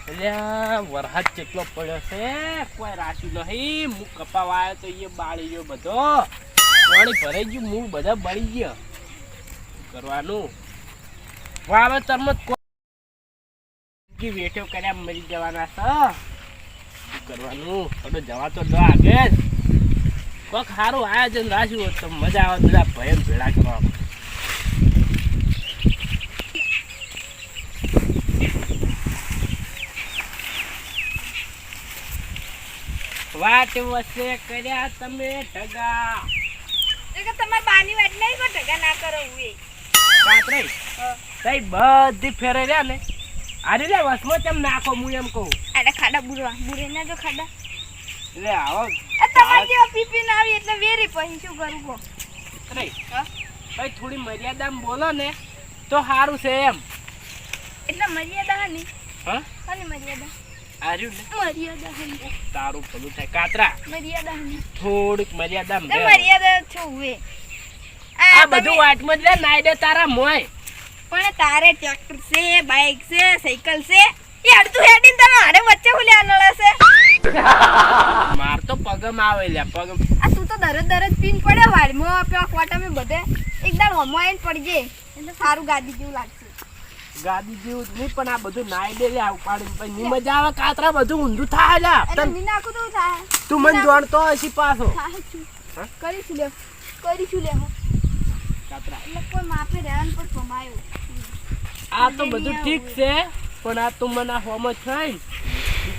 અલ્યા વરસાદ કેટલો પડ્યો છે કોઈ રાખ્યું નહીં. હું કપાવા આવ્યો તો એ બાળી ગયો બધો પાણી ભરાઈ ગયું. મૂળ બધા બળી ગયો. કરવાનું વાવેતરમાં કોઈ વેઠો કર્યા મરી જવાના છે. શું કરવાનું? થોડો જવા તો દો આગળ. કોઈક સારું આયોજન રાખ્યું હોત તો મજા આવે બધા ભયન ભેળા કરવા. વાટ વસે કર્યા તમે ઢગા. તમારે બાની વાટ નહીં કો ઢગા ના કરો ઉએ કાતરે તઈ બધી ફેરે રહ્યા ને આરે લે વસમાં તેમ નાખો હું એમ કહું. આડા ખાડા બુરે ના જો ખાડા લે આવો આ તમારી જેવા પીપી ના આવી એટલે વેરી પછી શું કરું કો રે ભાઈ થોડી મર્યાદામાં બોલો ને તો સારું છે એમ. એટલે મર્યાદા હની હા હની મર્યાદા આર્યું ને મર્યાદા હની તારું ભલું થાય. કાતરા મર્યાદા હની થોડીક મર્યાદામાં તો રહે. મર્યાદા છો ઉએ આ બધું વાટમાં જ લે નાઈ દે તારા મોય. પણ તારે ટ્રેક્ટર છે બાઈક છે સાયકલ છે એ અડધું હેડીને તમે હારે વચ્ચે ખુલ્યા નળે છે. માર તો પગમ આવે લે પગમ. આ તું તો દરજ પીન પડ્યો વાળમાં પેલા કોટામાં બધે એકદમ હમો આવીને પડજે એટલે સારું ગાદી જેવું લાગશે. ગાદી જેવું જ નહીં પણ આ બધું નાઈ દે લે ઉપાડીને પછી ની મજા આવે. કાતરા બધું ઊંધું થાય લે. એટલે મી નાખું તો થાય તું મને જોડતો હશી પાછો. થાય છું કરીશું લે કાતરા એટલે કોઈ માપે રહેવાનું પણ ભમાયો. આ તો બધું ઠીક છે પણ આ તું મને હોમ જ થાય ઈ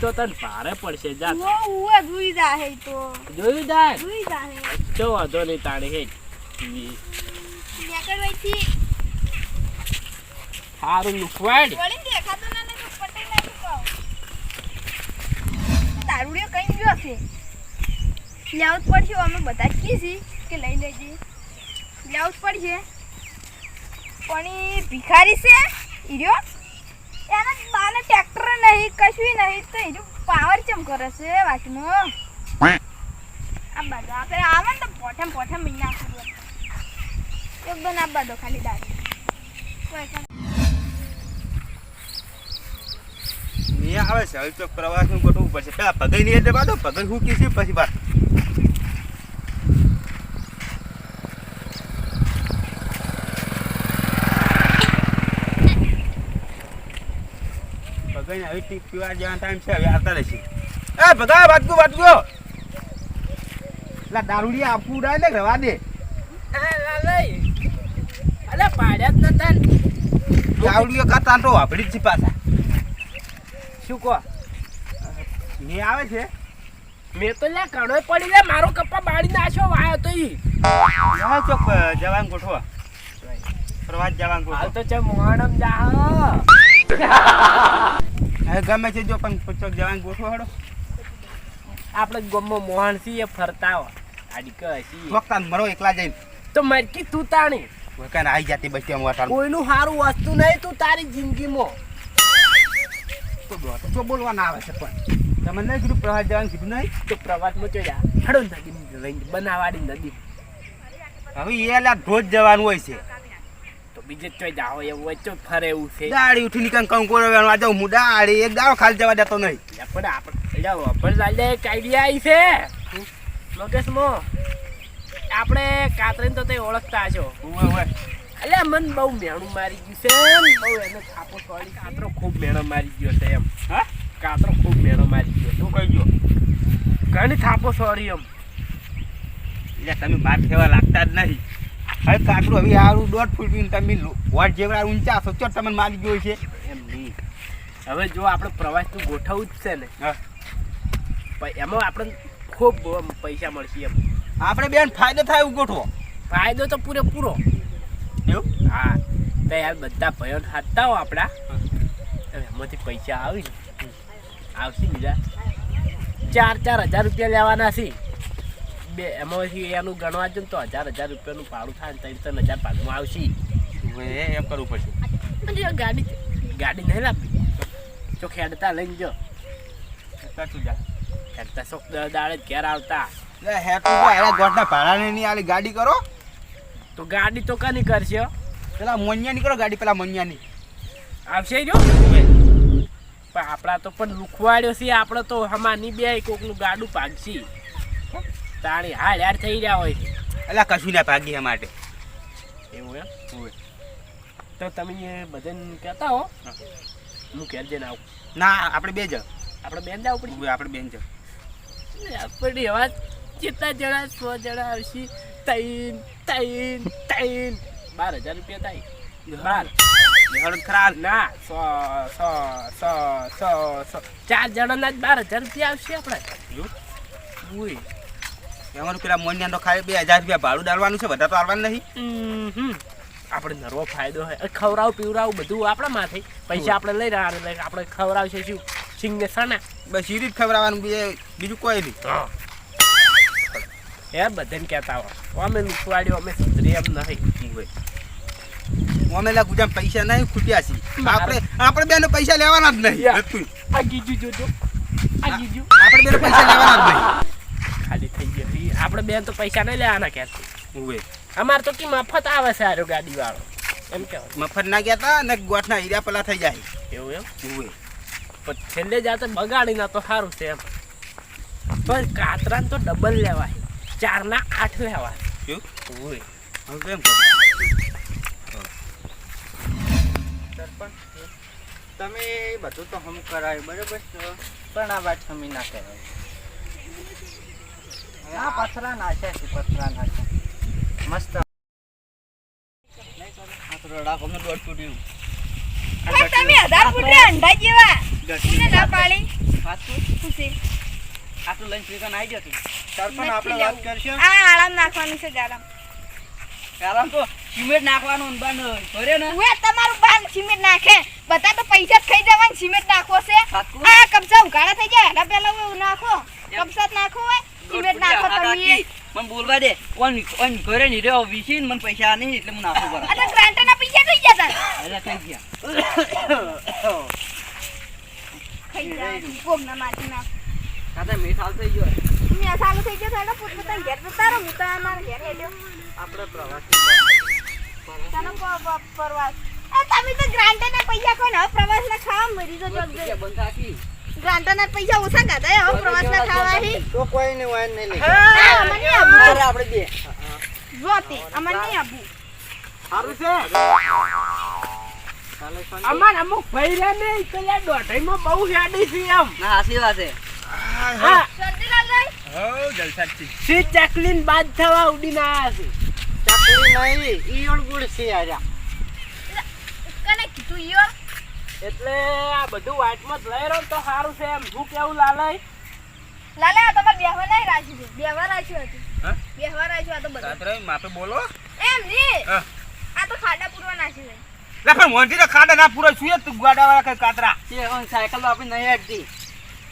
તો તને ભારે પડશે. જા ઉવે ધુઈ જાહે તો જોયું જાય ધુઈ જાહે ચો વાંધો નહીં તાણી હે નેકળવાઈથી સારું લુખવાડ. વળી દેખાતો ના ને તો પટે ના કહો દારૂડિયો કઈ ગયો છે લેવું જ પડશે. અમે બધા કી છી કે લઈ લેજે લેવું જ પડશે. પણ ઈ ભિખારી છે ઈર્યો એના બાને ટ્રેક્ટર નહીં કશું નહીં તો ઈર્યો પાવર ચમ કરે છે વાટમાં. આ બધા આપણે આવે ને તો પોઠમ મહિના કરું એકદમ આ બધો ખાલી દારૂ નહીં આવે છે. હવે તો પ્રવાસનું ગોઠવવું પડશે. પેલા ભગાઈ નહીં એટલે બાદો ભગાઈ શું કીધું પછી બાદ ભગાઈને હવે ટીક પીવા જવાનો ટાઈમ છે. હવે આવતા રહેશે. એ ભગા વાટકો એટલે દારૂડિયા આપવું ઉડાય ને રવા દે. અલે પાડ્યા જ નતા ને. દારૂડિયો કાતા તો વાપરી જ છે પાછા. શું કહો નહીં આવે છે. મેં તો લે કણોય પડી લે મારો કપ્પા બાળી નાખ્યો વાયો તો ઈ. હા ચોક જવાનું ગોઠવા પ્રવાસ જવાનું હાલ ગોઠવા. તો ચમ મોહણમ જા. હવે ગમે છે જો પણ ચોક જવાનું ગોઠવા હડો. આપણે ગામમાં મોહન છીએ ફરતા હોય આડી કશી વખતા મરો એકલા જઈને તો મરકી તું તાણી વખાને આવી જાતી બસ તેમ વાટાણ કોઈનું સારું વસ્તુ નહીં તું તારી જિંદગીમાં. તો બોલવા ના આવે છે પણ તમે નહીં કીધું પ્રવાસ જવાનું કીધું નહીં. તો પ્રવાસમાં ચો જા હડો નદી બનાવાડી નદી હવે એ લા રોજ જવાનું હોય છે. તો બીજે ચોઈ જાઓ એવું હોય ચો ફરે એવું છે. દાડી ઉઠી નીકળ કંકોરો વેણવા જાઉં હું દાડી એક દાડો ખાલી જવા દેતો નહીં. પણ આપણે વપર લાલે એક આઈડિયા આવી છે મગજમાં. આપણે કાતરીને તો તે ઓળખતા છો એટલે મને બહુ મેણું મારી ગયું છે. બહુ એને થાપો સોળી કાતરો ખૂબ મેણો મારી ગયો છે એમ. હા કાતરો ખૂબ મેણો મારી ગયો. શું કહી ગયો ઘણી થાપો સોળી એમ. એટલે તમે માર ખેવા લાગતા જ નહીં. હવે કાતરું હવે આરું 1.5 ફૂટ તમે વોટ જેવડા ઊંચા છો ચો તમને મારી ગયો છે એમ નહીં. હવે જો આપણે પ્રવાસનું ગોઠવવું જ છે ને હા એમાં આપણે ખૂબ પૈસા મળશે એમ. આપણે બેન ફાયદો થાય એવું ગોઠવો. ફાયદો તો પૂરેપૂરો. એવું હા તો યાર બધા ભયો ખાતા હો આપણા એમાંથી પૈસા આવી ને આવશે બીજા 4,000 રૂપિયા લેવાના છે. બે એમાંથી એનું ગણવા જો ને તો 1,000 રૂપિયાનું ભાડું થાય ને 3,000 ભાગમાં આવશે. એમ કરવું પડશે. ગાડી નહીં લાવવી જો ખેડતા લઈને જો સાચું જા ખેડતા શોખ દાડે જ ઘેર આવતા. ગોઠના ભાડાને નહીં આલી ગાડી કરો તો ગાડી તો કની કરશે પેલા મોનિયા ની કરો ગાડી પેલા મોનિયાની આવશે જો પણ આપણા તો પણ લુખવાડ્યો છે આપણે તો હમાની બે કોકનું ગાડું ભાગશી તાણી હાડ હાડ થઈ રહ્યા હોય છે એટલે કશું ના ભાગી એ માટે એવું એમ તો તમે બધાને કહેતા હો હું ઘેર જઈને આવું ના આપણે બે જ આપણે બેન જાવ પડી આપણે બેન જ આપણે એવા કેટલા જણા 100 જણા આવશે 12,000 રૂપિયા થાય હળદ ખરા ના 4 જણાના જ 12,000 રૂપિયા આવશે આપણે ઉઈ એમાં પેલા મોનિયા તો ખાલી 2,000 રૂપિયા ભાડું ડાલવાનું છે બધા તો આવવાનું નહીં આપણે નરવો ફાયદો હોય ખવડાવ પીવડાવ બધું આપણા માથે પૈસા આપણે લઈ રહ્યા એટલે આપણે ખવડાવશે શું સિંગને સણા બસ એ રીત ખવડાવવાનું બીજું કોઈ નહીં એ બધાને કહેતા હોય અમે લુખવાડ્યો અમે સુધરી એમ નહીં અમે ગુજરાત પૈસા નહીં ખૂટ્યા છીએ આપણે બેનો પૈસા લેવાના જ નહીં આ ગીજુ જોજો આ ગીજુ આપણે બેનો પૈસા લેવાના જ નહીં ખાલી થઈ ગઈ આપણે બેન તો પૈસા નહીં લેવાના ક્યાંથી ઉવે અમારે તો કે મફત આવે છે આરો ગાડી વાળો એમ કહેવાય મફત ના ગયા ને ગોઠના હીરા પેલા થઈ જાય એવું એમ ઉવે પણ છેલ્લે જાતે બગાડી ના તો સારું છે એમ પણ કાતરા તો ડબલ લેવાય 4 ના 8 લેવાય શું ઉવે હવે કેમ સરપંચ તમે બધું તો હમ કરાયું બરાબર છે પણ આ વાત હમી ના કરાય આ પથરા નાખ્યા છે પથરા નાખ્યા મસ્ત રાખો દોડ ફૂટ્યું પણ તમે 1000 ફૂટે અંડા જેવા કોને ના પાડી ખુશી આટલું લઈને ફ્રીકન આવી જતું સરપંચ આપણે વાત કરશું આ આરામ નાખવાનું છે ગારામ કારણ તો સિમેન્ટ નાખવાનું બન ભરે ને ઉએ તમારું બાન સિમેન્ટ નાખે બધા તો પૈસા જ ખાઈ જવાન સિમેન્ટ નાખવો છે સાચું? આ કબજા ઉગાડા થઈ જાય એના પહેલા હું નાખો કબસાત નાખો હોય સિમેન્ટ નાખો તમે મને બોલવા દે ઓન ઘરે ની રહ્યો વિસીન મને પૈસા નહીં એટલે હું નાખું બરાબર અને ગ્રાન્ટના પૈસા થઈ જતા એટલે થઈ ગયા ખાઈ જાય કોગના માટી ના કાતા મીઠાલ થઈ ગયો મેં સાલું થઈ ગયો સાલો પોતપોતાના ઘેર જતા રહો હું તો અમારા ઘેર હેડ્યો આપણે પ્રવાસ તને પરવાસ એ તમે તો ગ્રાન્ટના પૈસા કોઈ ને પ્રવાસના ખાવા મરી જજો બંધ રાખી ગ્રાન્ટના પૈસા ઓછા કાઢા હવે પ્રવાસના ખાવા હી તો કોઈ ને વાન નહીં લઈ હા મને આબુ આપણે બે જોતે અમને નહીં આબુ સારું છે અમાર અમુક ભાઈ રે ને પેલા દોઢાઈમાં બહુ યાડી છે એમ ના હાસી વાત છે હા શરદીલાલ ભાઈ હો જલસા છે સી ચકલીન બાદ થવા ઉડીને આયા છે ચાકરી નહીં ઈયળ ગુડ છે આજા કને કીધું યો એટલે આ બધું વાટમાં જ લઈ રહ્યો ને તો સારું છે એમ હું કેવું લાલાય લાલે આ તમાર બેહવા નહીં રાખ્યું છે બેહવા રાખ્યું હતું હા બેહવા રાખ્યું આ તો બધું રાત્રે માપે બોલો એમ ની હા આ તો ખાડા પૂરવા નાખ્યું છે લા પણ મોંધી તો ખાડા ના પૂરો છુએ તું ગાડાવાળા કઈ કાતરા તે ઓન સાયકલ તો આપણી નહીં હટતી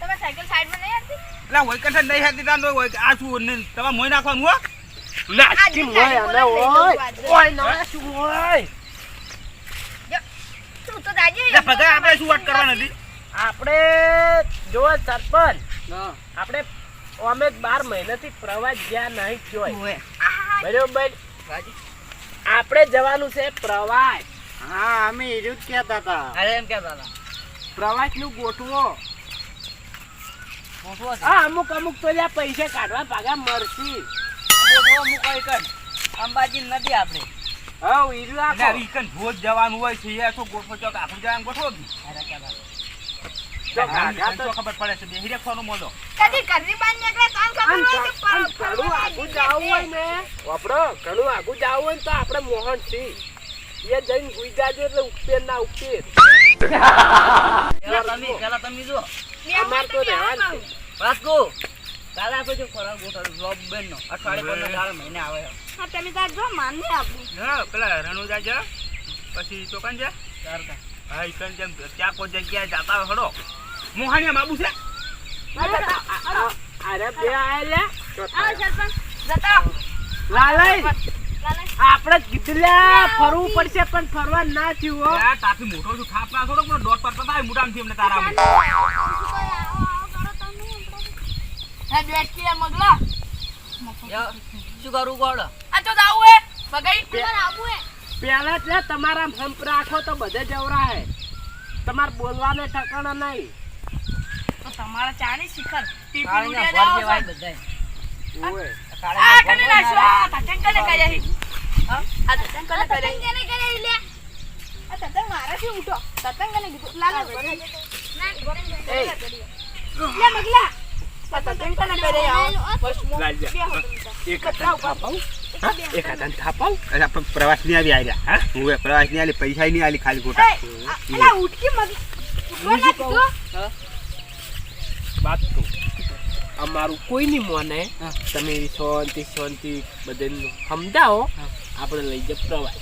તમે સાયકલ સાઈડમાં નહીં આવતી લા હોય કઠે નહીં હતી તાન હોય આ શું ને તમાર મોય નાખવાનું હો નાચકી મોય અને ઓય ના શું હોય તું તો દાજી લા પગા આપણે શું વાત કરવાની હતી આપણે જો સરપંચ હા આપણે અમે 12 મહિનાથી પ્રવાસ જ્યાં નહીં જોય ઓય બરોબર આપણે જવાનું છે પ્રવાસ હા અમે ઈરું જ કહેતા હતા અરે એમ કહેતા હતા પ્રવાસ નું ગોઠવો ગોઠવો છે હા અમુક તો જ્યાં પૈસા કાઢવા ભાગા મળશે ગોઠવો હું કઈ કર અંબાજી નદી આપણે હા ઈરું એટલે રાખો ઈકન રોજ જવાનું હોય છે એ તો ગોઠવો ચોક આપણે જવાનું ગોઠવો દી અરે કહેતા તો ગાગા તો ખબર પડે છે બેહી રાખવાનો મોલો કદી ઘરની બહાર નીકળે કામ ખબર હોય કે ઘણું આગું જાવું હોય ને વાપરો ઘણું આગું જાવું હોય ને તો આપણે મોહન છીએ એ જઈને ગુઈ જાજો એટલે ઉપેર ના ઉપેર પેલા તમે જો અમાર તો રહેવાનું છે વાસ્કો કાલે આપણે જો ફરાળ ગોઠવ જોબ બેન નો અઠવાડિયે 15 મહિને આવે હા તમે તાર જો માન ને આપું હા પેલા રણુજા જા પછી ચોકન જા ચારકા હા ઈકન જેમ ત્યાં કોઈ જગ્યાએ જાતા હોય હડો મોહાણીયા બાબુ છે અરે બે આયેલા આવો સરપંચ જતા લાલય લાલે આપણે કીધું ફરવું પડશે પણ ફરવા ના થયું હો યાર તાથી મોટો છું થાપ ના થોડો પણ દોટ પર પતાય મુડામથી એમને તારા હા બેઠી મગલા શું કરું કોડ આ તો જાવું હે બગાઈ તમારે આવું હે પેલા જ તમારા હંપ રાખો તો બધે જવરા હે તમારે બોલવાને ઠકાણા નહીં. તો તમારા ચાની શિખર ટીપી કાળીના ઉડ્યા ભોર જેવાય જાવ બધાય. ઓય. આ કને નાખ્યો આ તતંગ કને કર્યા હી હા આ તતંગ કને કર્યા લે આ તતંગ મારાથી ઉઠો તતંગ કને કીધું લાલો એ લે મગલા તતંગ કને કર્યા બસ મો લાલજા. એક હાથાને થાપાવું? હા? એક હાથાને થાપાવું? અરે આપણે પ્રવાસ ની આવી આવ્યા હા હું પ્રવાસ ની આલી પૈસા ની આલી ખાલી ખોટા અલા ઉઠકી મગ હું શું કહું? વાત કહું. અમારું કોઈ નહીં મોને. તમે શાંતિ બધાને સમજાવો. આપણે લઈ જાય પ્રવાસ.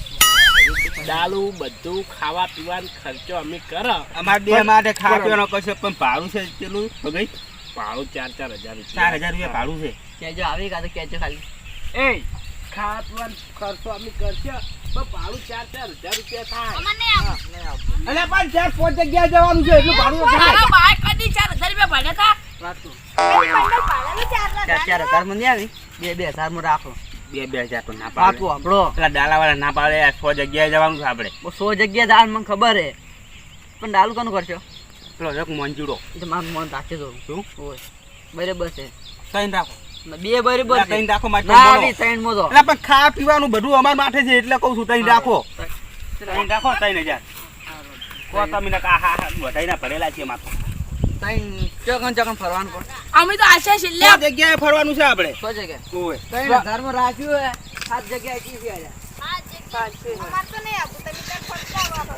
દારૂ બધું ખાવા પીવાનો ખર્ચો અમે કરો. અમારે બે માટે ખાવા પીવાનો કશો પણ ભાડું છે કેટલું ભગાઈ ભાડું 4,000 4,000 રૂપિયા ભાડું છે કહેજો આવી કાં તો કહેજો ખાલી. એ ખાવા પીવાનો ખર્ચો અમે કરશે પણ ભાડું 4,000 રૂપિયા થાય. મને આવ અલે પણ 4-5 જગ્યાએ જવાનું છે એટલું ભાડું તો થાય મારા બાય કદી 4,000 રૂપિયા ભણ્યા તા વાતું. બંડલ પાડેલું 4,000 4,000 માં નહીં આવી 2,000 માં રાખો. 2,000 તો ના વાતું પાડે આપણો પેલા ડાલાવાળા ના પાડે 6 જગ્યાએ જવાનું છે આપણે 100 જગ્યા દાળ મને ખબર હે પણ ડાલું કોનું કરશો પેલો એક મંજૂરો એ તો મારું મન રાખે તો શું હોય બરાબર છે તૈન રાખો બે બરાબર છે તૈન રાખો માટે ના બોલો. આવી ત્રણ માં તો એટલે પણ ખાવા પીવાનું બધું અમાર માટે છે એટલે કહું છું તૈન રાખો તૈન રાખો 3,000 કો તમે ને હા હા બધાયના ભરેલા છે માથો ત્રણ ચોકન ફરવાનું પણ અમે તો આશા છે લે 6 જગ્યાએ ફરવાનું છે આપણે 100 જગ્યા ઓય 3,000 માં રાખ્યું હે 7 જગ્યાએ કી આયા અમાર તો નહીં આપું તમે ત્યાં ખર્ચા વાપરો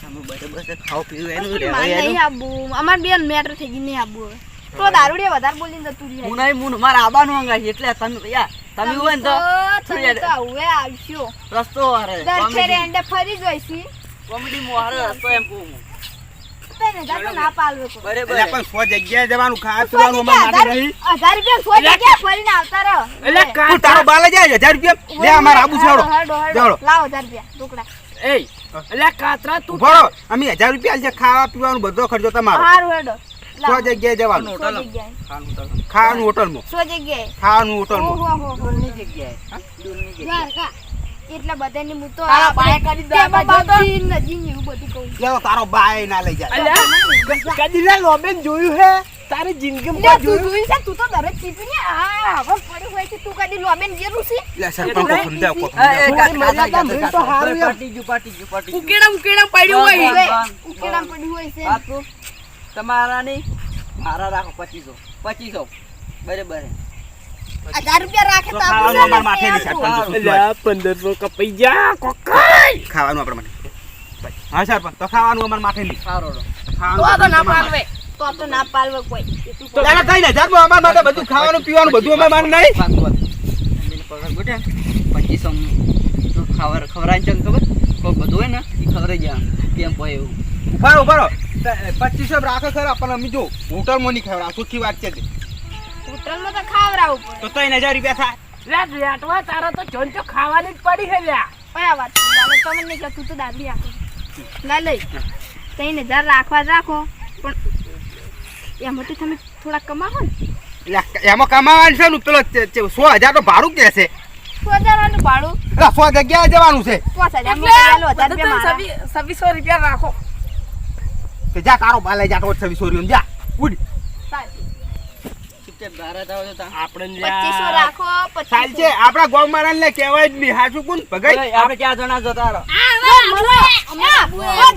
અમે બરાબર છે ખાવ પીવું એનું મારે રહેવું નહીં એનું આપવું અમાર બેન મેટર થઈ ગઈ નહીં આપવું તો દારૂડિયા વધારે બોલીને જતું રહે હું નહીં હું મારા આબાનું અંગાય એટલે તમે યાર તમે હોય ને તો તમે તો હવે આવશો રસ્તો હારે દર ફેરે એન્ડે ફરી જોઈશી કોમેડી માં હારે રસ્તો એમ કહું હું. તેને જાતો ના પાલવે કો બરાબર એટલે હે. પણ 100 જગ્યાએ જવાનું ખાવા પીવાનું અમાર માટે નહીં 1000 રૂપિયા સો જગ્યા ફરીને આવતા રહો એટલે તું તારો બાલે જાય 1,000 રૂપિયા લે અમાર આબુ છોડો જાવડો લાવો 1000 રૂપિયા ટુકડા એ એટલે કાતરા તું ઉભો અમે 1,000 રૂપિયા છે ખાવા પીવાનું બધો ખર્ચો તમારો હારું હેડો 100 જગ્યાએ જવાનું સો જગ્યાએ ખાવાનું હોટલમાં 100 જગ્યાએ ખાવાનું હોટલમાં ઓહો દૂરની જગ્યાએ હા દૂરની જગ્યાએ દ્વારકા એટલે બધાની હું તો તારા બાએ કરી દ્વારકા બાબા નજી એવું બધું કહું લેવો તારો બાય ના લઈ જાય અલ્યા કદી ના લોબેન જોયું હે તારી જિંદગીમાં લે કોઈ તું જોયું? જોઈ છે તું તો દરેક ચીપી ને આ હવે પડી હોય છે તું કદી લોબેન જેરું છે લે સરપંચ કો સમજાવ કો એ મર્યાદા મરી તો હારું યાર. પાટી ગયું ઉકેડા પડ્યું હોય બંધ. ઉકેડા પડ્યું હોય છે વાતું તમારા નહીં મારા રાખો 2500 બરાબર હે. 1000 રૂપિયા રાખે તો તો ખાવાનું અમાર માથે આપણે નહીં સરપંચ અલ્યા 1500 કપાઈ જા કોકાઈ. ખાવાનું આપણા માટે હા સરપંચ તો ખાવાનું અમાર માથે નહીં સારો રો. ખાવાનું ના અમાર માથે. પાલવે તો ના પાલવે કોઈ એ તું તો એના 3,000 માં અમાર માટે બધું ખાવાનું પીવાનું બધું અમાર માથે નહીં વાતું એમને પગાર ગોઠે 2500 નું ખવરાય છે ખબર કોઈ બધું હોય ને એ ખવરાઈ જાય કેમ હોય એવું ઉભારો 2500 રાખો ખરા પણ અમે જો હોટલમાં નહીં ખાવડા સુખી વાત છે તે. હોટલમાં તો ખાવરાવું પડે તો 3,000 રૂપિયા થાય લે રેટવા તારા તો જોન ખાવાની જ પડી હે લ્યા. કયા વાત છે? દાદા તમને નહીં કહું, તું તો દાદી આપો ના લઈ 3,000 રાખવા જ રાખો પણ એમાંથી તમે થોડા કમાવો ને એટલે એમાં કમાવાનું છે ને પેલો 100,000 તો ભાડું કે છે 1,000 વાળું ભાડું એટલે 100 જગ્યાએ જવાનું છે 5,000 માં ચાલો 1,000 રૂપિયા મારા. 2600 રૂપિયા રાખો. કે જા તારો બાલે જા તો 2600 જા ઉડ સાચી. ચૂપચાપ ભારત આવો તો તા આપણે 2500 રાખો ચાલ 2500. છે આપણા ગોમારાને લે કહેવાય જ નહીં હાચું કોણ ભગાઈ આપણે ક્યાં જણા જતા રહો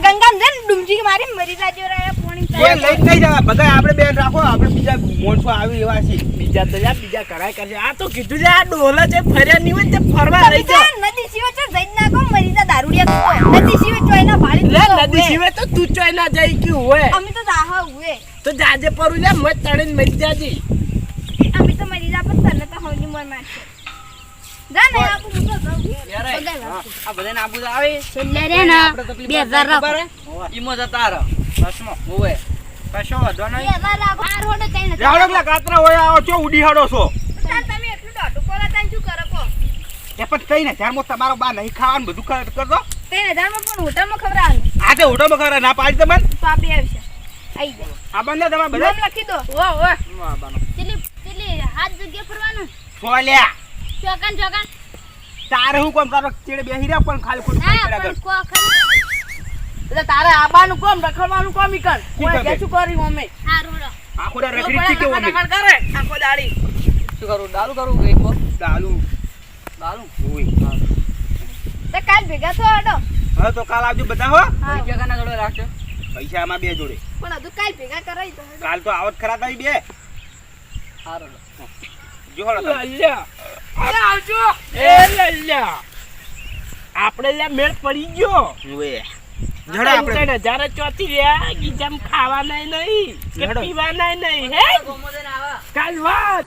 ગંગામ જઈને ડૂમજી મારી મરી જાજો રે પોણી એ લઈ નહીં જવા ભગાઈ આપણે બેન રાખો આપણે બીજા મોણસો આવી એવા છે બીજા તો યાર બીજા કરાય કરશે. આ તો કીધું છે આ ડોલા છે ફર્યા નહીં હોય ને તે ફરવા લઈ જા. નદી સિવાય તો જઈ જ નાખો મરી જા દારૂડિયા તું નદી સિવાય ચોઈના ભાડી લે નદી સિવાય તો તું ચોય ના જાય ક્યું હોય અમે તો જાહા હુએ તો જાજે પરું લે મત તણીને મરી જાજે. અમે તો મરી જા પણ તને તો હોની મોય મારશે જા ને આપું હું તો જાઉં યાર બધાય વાત. આ બધાને આબુ તો આવે છેલ્લે રે ના આપણે તો પેલી 2,000 રાખો. ખબર હે? ઈમો જતા રહો બસમાં હોવે કશો વાંધો નહીં 2,000 રાખો બાર હોડે તઈને જાવડો પેલા કાતરા હોય આવો છો ઉડી હાડો છો તમે એટલું દોઢું પોલા તાન શું કરો કો એ પણ 3,000 માં તમારો બા નહીં ખાવાનું બધું કરતો 3,000 માં પણ હોટલમાં ખવડાવવાનું આજે હોટલમાં ખરા ના પાડી તમને તો આપી આવશે આઈ જાય આ બંને તમે બધા નામ લખી દો પેલી હાથ જગ્યા ફરવાનું સોલ્યા ચોકન ચોકન તારે હું કોમ તારો ચેડે બેહી રહ્યા પણ ખાલી ખોટું ના કર્યા કર. પણ કો ખરી તારે આબાનું કોમ રખડવાનું કોમ ઈ કર ઠીક કોઈ છે. કે શું કર્યું અમે હારું રો આખો દા રખડી છે કેવો અમે કરે આખો દાડી શું કરું દારૂ કરું કે એક દારૂ દારૂ ઓય તો કાલ ભેગા થો હડો હવે તો કાલ આવજો બધા હો હા જગાના જોડે રાખજો પૈસા આમાં બે જોડે પણ હજુ કાલ ભેગા કરાઈ તો હડો. કાલ તો આવત ખરા તારી બે સારું જો હળો તમે. લલ્યા આવજો એ લલ્યા આપણે લે મેળ પડી ગયો ઓય જડા આપણે 3,000 ચોથી રહ્યા ગીજામ ખાવાના નહીં કે હેડો. પીવાના નહીં હે ગોમોદન આવા કાલ વાત